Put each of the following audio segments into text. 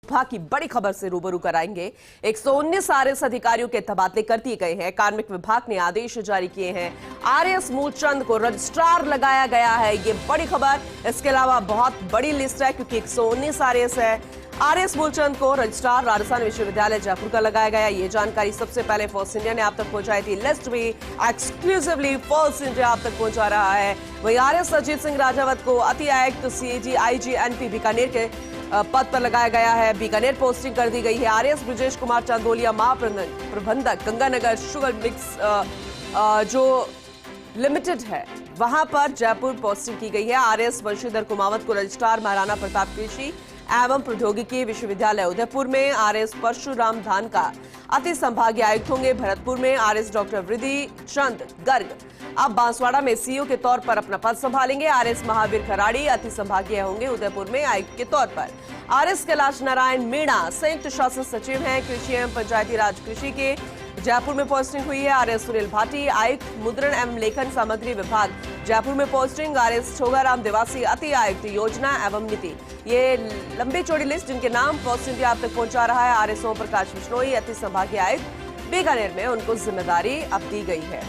विभाग की बड़ी खबर से रूबरू कराएंगे। 119 आरएएस अधिकारियों के तबादले कर दिए गए हैं। कार्मिक विभाग ने आदेश जारी किए हैं। आरएएस मूलचंद को रजिस्ट्रार लगाया गया है, ये बड़ी खबर। इसके अलावा बहुत बड़ी लिस्ट है क्योंकि 119 आरएएस है। आरएएस मूलचंद को रजिस्ट्रार राजस्थान विश्वविद्यालय जयपुर का लगाया गया। ये जानकारी सबसे पहले फर्स्ट इंडिया ने आप तक पहुंचाई थी। लिस्ट भी एक्सक्लूसिवली फर्स्ट इंडिया आप तक पहुंचा रहा है। वहीं आरएएस अजीत सिंह राजावत को अति आयुक्त सीएजी आईजी एनपी बीकानेर के पद पर लगाया गया है। बीकानेर पोस्टिंग कर दी गई है। आरएएस ब्रजेश कुमार चांदोलिया महाप्रबंधक गंगानगर शुगर मिक्स जो लिमिटेड है वहां पर जयपुर पोस्टिंग की गई है। आरएएस वंशीधर कुमावत को रजिस्ट्रार महाराणा प्रताप कृषि एवं प्रौद्योगिकी विश्वविद्यालय उदयपुर में। आरएएस परशुराम धान का अति संभागीय आयुक्त होंगे। भरतपुर में आरएएस डॉक्टर वृद्धि चंद गर्ग अब बांसवाड़ा में सीईओ के तौर पर अपना पद संभालेंगे। आरएएस महावीर खराड़ी अति संभागीय होंगे उदयपुर में आयुक्त के तौर पर। आरएएस कैलाश नारायण मीणा संयुक्त शासन सचिव हैं कृषि एवं पंचायती राज कृषि के, जयपुर में पोस्टिंग हुई है। आरएएस सुनील भाटी आयुक्त मुद्रण एवं लेखन सामग्री विभाग जयपुर में पोस्टिंग। आरएएस छोगाराम देवासी अति आयुक्त योजना एवं नीति। ये लंबी चौड़ी लिस्ट जिनके नाम फर्स्ट इंडिया आप तक पहुंचा रहा है। आरएएस ओम प्रकाश बिश्नोई अति संभागीय आयुक्त बीकानेर में, उनको जिम्मेदारी अब दी गई है।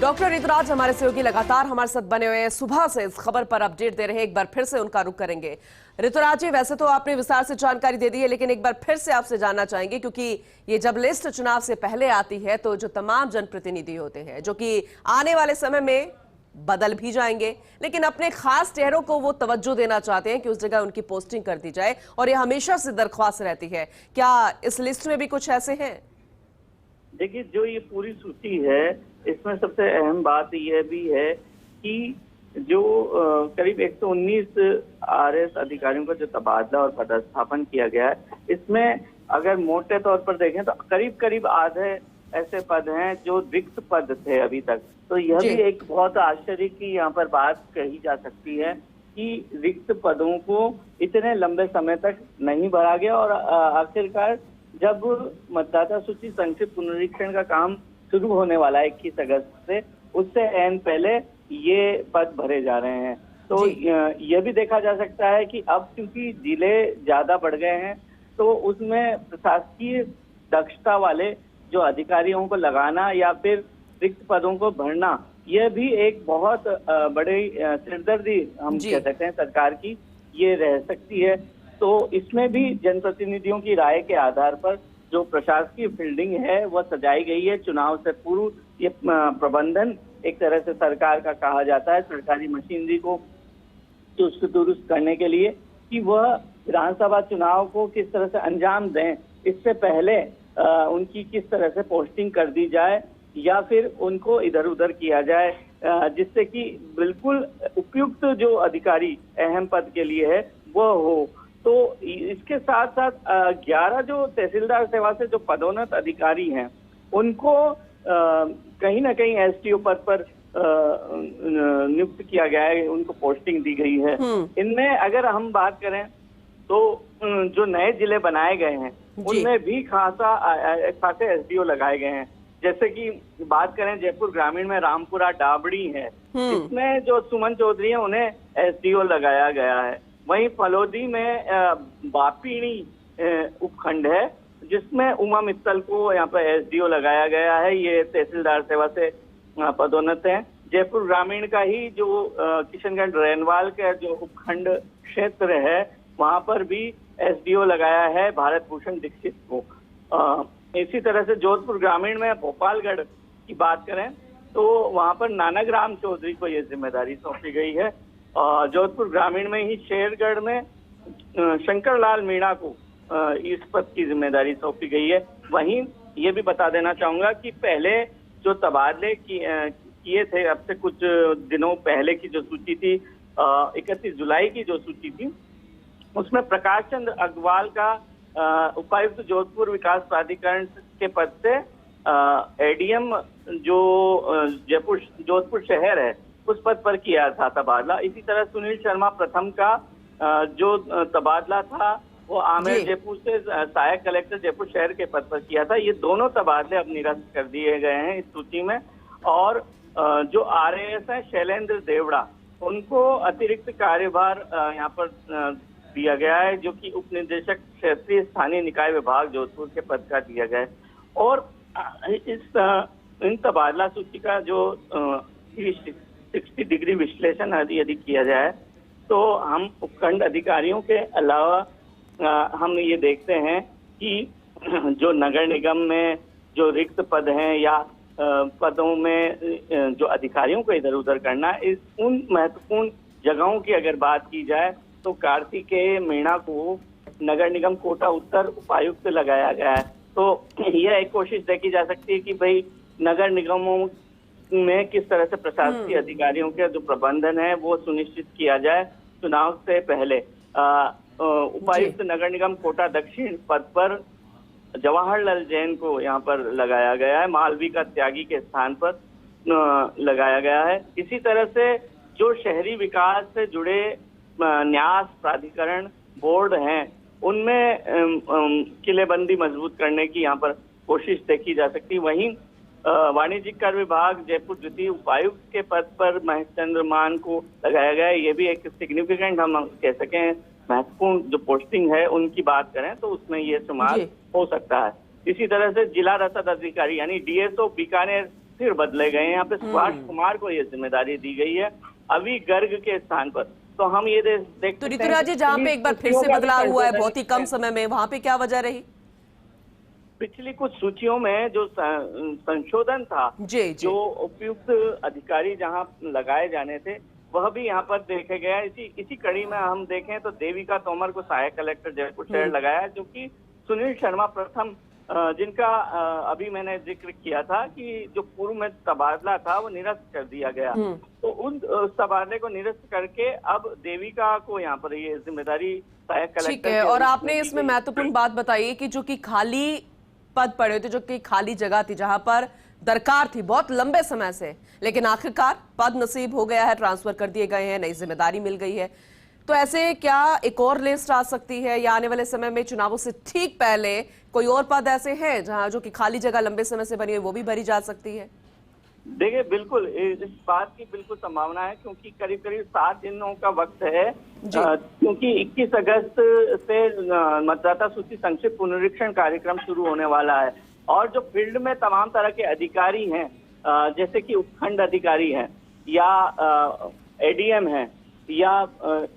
डॉक्टर ऋतुराज हमारे सहयोगी लगातार हमारे साथ बने हुए हैं, सुबह से इस खबर पर अपडेट दे रहे हैं। एक बार फिर से उनका रुख करेंगे। ऋतुराज जी, वैसे तो आपने विस्तार से जानकारी दे दी है, लेकिन एक बार फिर से आपसे जानना चाहेंगे क्योंकि ये जब लिस्ट चुनाव से पहले आती है तो जो तमाम जनप्रतिनिधि होते हैं जो कि आने वाले समय में बदल भी जाएंगे, लेकिन अपने खास चेहरों को वो तवज्जो देना चाहते हैं कि उस जगह उनकी पोस्टिंग कर दी जाए, और ये हमेशा से दरख्वास्त रहती है। क्या इस लिस्ट में भी कुछ ऐसे हैं? देखिए, जो ये पूरी सूची है इसमें सबसे अहम बात यह भी है कि जो करीब 119 आरएएस अधिकारियों का जो तबादला और पदस्थापन किया गया है, इसमें अगर मोटे तौर पर देखें तो करीब करीब आधे ऐसे पद हैं जो रिक्त पद थे अभी तक। तो यह भी एक बहुत आश्चर्य की यहाँ पर बात कही जा सकती है कि रिक्त पदों को इतने लंबे समय तक नहीं भरा गया, और आखिरकार जब मतदाता सूची संक्षिप्त पुनरीक्षण का काम शुरू होने वाला है 21 अगस्त से, उससे एन पहले ये पद भरे जा रहे हैं। तो यह भी देखा जा सकता है कि अब क्योंकि जिले ज्यादा बढ़ गए हैं तो उसमें प्रशासकीय दक्षता वाले जो अधिकारियों को लगाना या फिर रिक्त पदों को भरना, यह भी एक बहुत बड़ी सिरदर्दी हम कह सकते हैं सरकार की ये रह सकती है। तो इसमें भी जनप्रतिनिधियों की राय के आधार पर जो प्रशासकीय फील्डिंग है वह सजाई गई है। चुनाव से पूर्व ये प्रबंधन एक तरह से सरकार का कहा जाता है, सरकारी मशीनरी को चुस्त दुरुस्त करने के लिए कि वह विधानसभा चुनाव को किस तरह से अंजाम दें, इससे पहले उनकी किस तरह से पोस्टिंग कर दी जाए या फिर उनको इधर उधर किया जाए, जिससे कि बिल्कुल उपयुक्त जो अधिकारी अहम पद के लिए है वह हो। तो इसके साथ साथ 11 जो तहसीलदार सेवा से जो पदोन्नत अधिकारी हैं उनको कहीं ना कहीं एसडीओ पद पर नियुक्त किया गया है, उनको पोस्टिंग दी गई है। इनमें अगर हम बात करें तो जो नए जिले बनाए गए हैं उनमें भी खासे एसडीओ लगाए गए हैं। जैसे कि बात करें जयपुर ग्रामीण में रामपुरा डाबड़ी है, इसमें जो सुमन चौधरी है उन्हें एसडीओ लगाया गया है। वहीं फलोदी में बापीणी उपखंड है जिसमें उमा मित्तल को यहाँ पर एसडीओ लगाया गया है, ये तहसीलदार सेवा से पदोन्नत है। जयपुर ग्रामीण का ही जो किशनगंज रेनवाल का जो उपखंड क्षेत्र है वहां पर भी एसडीओ लगाया है भारत भूषण दीक्षित को। इसी तरह से जोधपुर ग्रामीण में भोपालगढ़ की बात करें तो वहां पर नानाग्राम चौधरी को ये जिम्मेदारी सौंपी गई है। जोधपुर ग्रामीण में ही शेरगढ़ में शंकर लाल मीणा को इस पद की जिम्मेदारी सौंपी गई है। वहीं ये भी बता देना चाहूंगा कि पहले जो तबादले किए थे, अब से कुछ दिनों पहले की जो सूची थी 31 जुलाई की जो सूची थी, उसमें प्रकाश चंद्र अग्रवाल का उपायुक्त जोधपुर विकास प्राधिकरण के पद से एडीएम जो जोधपुर शहर है उस पद पर किया था तबादला। इसी तरह सुनील शर्मा प्रथम का जो तबादला था वो आमेर जयपुर से सहायक कलेक्टर जयपुर शहर के पद पर किया था। ये दोनों तबादले अब निरस्त कर दिए गए हैं इस सूची में। और जो आरएएस है शैलेंद्र देवड़ा, उनको अतिरिक्त कार्यभार यहाँ पर दिया गया है, जो कि उप निदेशक क्षेत्रीय स्थानीय निकाय विभाग जोधपुर के पद का दिया गया है। और इन तबादला सूची का जो 360 डिग्री विश्लेषण यदि किया जाए तो हम उपखंड अधिकारियों के अलावा हम ये देखते हैं कि जो नगर निगम में जो रिक्त पद हैं या पदों में जो अधिकारियों को इधर उधर करना, इस उन महत्वपूर्ण जगहों की अगर बात की जाए तो कार्तिकेय मीणा को नगर निगम कोटा उत्तर उपायुक्त लगाया गया है। तो यह एक कोशिश देखी जा सकती है कि भाई नगर निगमों में किस तरह से प्रशासकीय अधिकारियों के जो प्रबंधन है वो सुनिश्चित किया जाए चुनाव से पहले। उपायुक्त नगर निगम कोटा दक्षिण पद पर जवाहरलाल जैन को यहाँ पर लगाया गया है, मालविका त्यागी के स्थान पर लगाया गया है। इसी तरह से जो शहरी विकास से जुड़े न्यास प्राधिकरण बोर्ड हैं उनमें किलेबंदी मजबूत करने की यहाँ पर कोशिश देखी जा सकती है। वहीं वाणिज्यिक कर विभाग जयपुर द्वितीय उपायुक्त के पद पर महेश चंद्र मान को लगाया गया है। ये भी एक सिग्निफिकेंट हम कह सकें महत्वपूर्ण जो पोस्टिंग है उनकी बात करें तो उसमें ये शुमार हो सकता है। इसी तरह से जिला रसद अधिकारी यानी डीएसओ बीकानेर फिर बदले गए हैं। यहाँ पे सुभाष कुमार को ये जिम्मेदारी दी गई है अभी गर्ग के स्थान पर। तो हम ये देखते तो ऋतुराज जी, जहाँ पे एक बार फिर से बदलाव हुआ है बहुत ही कम समय में, वहां पे क्या वजह रही? पिछली कुछ सूचियों में जो संशोधन था जी। जो उपयुक्त अधिकारी जहां लगाए जाने थे वह भी यहाँ पर देखे गया। इसी कड़ी में हम देखें तो देविका तोमर को सहायक कलेक्टर जयपुर शहर लगाया, जो कि सुनील शर्मा प्रथम जिनका अभी मैंने जिक्र किया था कि जो पूर्व में तबादला था वो निरस्त कर दिया गया। तो उन तबादले को निरस्त करके अब देविका को यहाँ पर ये जिम्मेदारी सहायक कलेक्टर। ठीक है, और आपने इसमें महत्वपूर्ण बात बताई कि जो कि खाली पद पड़े थे, जो कि खाली जगह थी जहां पर दरकार थी बहुत लंबे समय से, लेकिन आखिरकार पद नसीब हो गया है, ट्रांसफर कर दिए गए हैं, नई जिम्मेदारी मिल गई है। तो ऐसे क्या एक और लिस्ट आ सकती है या आने वाले समय में चुनावों से ठीक पहले कोई और पद ऐसे हैं जहां जो कि खाली जगह लंबे समय से बनी है वो भी भरी जा सकती है? देखिए, बिल्कुल इस बात की बिल्कुल संभावना है, क्योंकि करीब करीब 7 दिनों का वक्त है, क्योंकि 21 अगस्त से मतदाता सूची संक्षिप्त पुनरीक्षण कार्यक्रम शुरू होने वाला है। और जो फील्ड में तमाम तरह के अधिकारी हैं, जैसे कि उपखंड अधिकारी हैं या एडीएम हैं या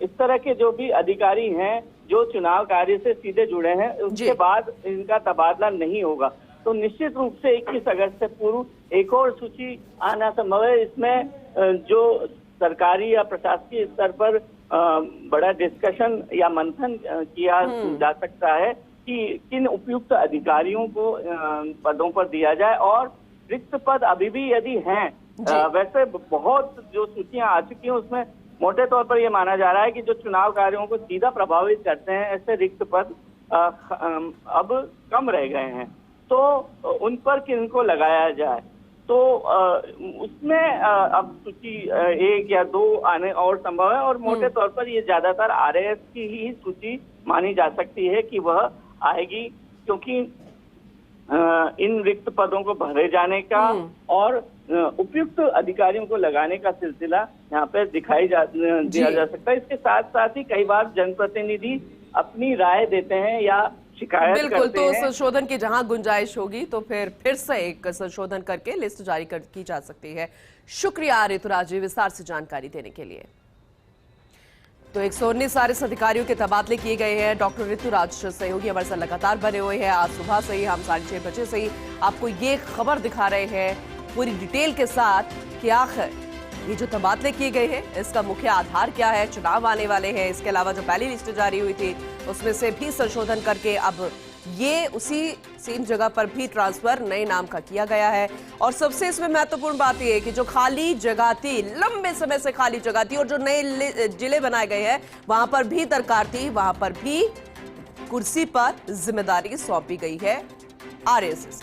इस तरह के जो भी अधिकारी हैं जो चुनाव कार्य से सीधे जुड़े हैं, उसके बाद इनका तबादला नहीं होगा। तो निश्चित रूप से 21 अगस्त से पूर्व एक और सूची आना संभव है। इसमें जो सरकारी या प्रशासकीय स्तर पर बड़ा डिस्कशन या मंथन किया जा सकता है कि किन उपयुक्त अधिकारियों को पदों पर दिया जाए। और रिक्त पद अभी भी यदि हैं, वैसे बहुत जो सूचियां आ चुकी हैं उसमें मोटे तौर पर यह माना जा रहा है कि जो चुनाव कार्यों को सीधा प्रभावित करते हैं ऐसे रिक्त पद अब कम रह गए हैं, तो उन पर किनको लगाया जाए। तो उसमें अब सूची 1 या 2 आने और संभव है, और मोटे तौर पर ये ज्यादातर आरएएस की ही सूची मानी जा सकती है कि वह आएगी, क्योंकि इन रिक्त पदों को भरे जाने का और उपयुक्त अधिकारियों को लगाने का सिलसिला यहाँ पे दिया जा सकता है। इसके साथ साथ ही कई बार जनप्रतिनिधि अपनी राय देते हैं या शिकायत बिल्कुल करते हैं। तो संशोधन की जहां गुंजाइश होगी तो फिर से एक संशोधन करके लिस्ट जारी की जा सकती है। शुक्रिया ऋतुराज जी विस्तार से जानकारी देने के लिए। तो 119 आरएस अधिकारियों के तबादले किए गए हैं। डॉक्टर ऋतुराज सहयोगी हमारे साथ लगातार बने हुए हैं। आज सुबह से ही हम 6:30 बजे से ही आपको ये खबर दिखा रहे हैं पूरी डिटेल के साथ कि आखिर ये जो तबादले किए गए हैं इसका मुख्य आधार क्या है, चुनाव आने वाले हैं। इसके अलावा जो पहली लिस्ट जारी हुई थी उसमें से भी संशोधन करके अब ये उसी सेम जगह पर भी ट्रांसफर नए नाम का किया गया है। और सबसे इसमें महत्वपूर्ण बात यह है कि जो खाली जगह थी, लंबे समय से खाली जगह थी और जो नए जिले बनाए गए हैं वहां पर भी दरकार थी, वहां पर भी कुर्सी पर जिम्मेदारी सौंपी गई है आरएसएस।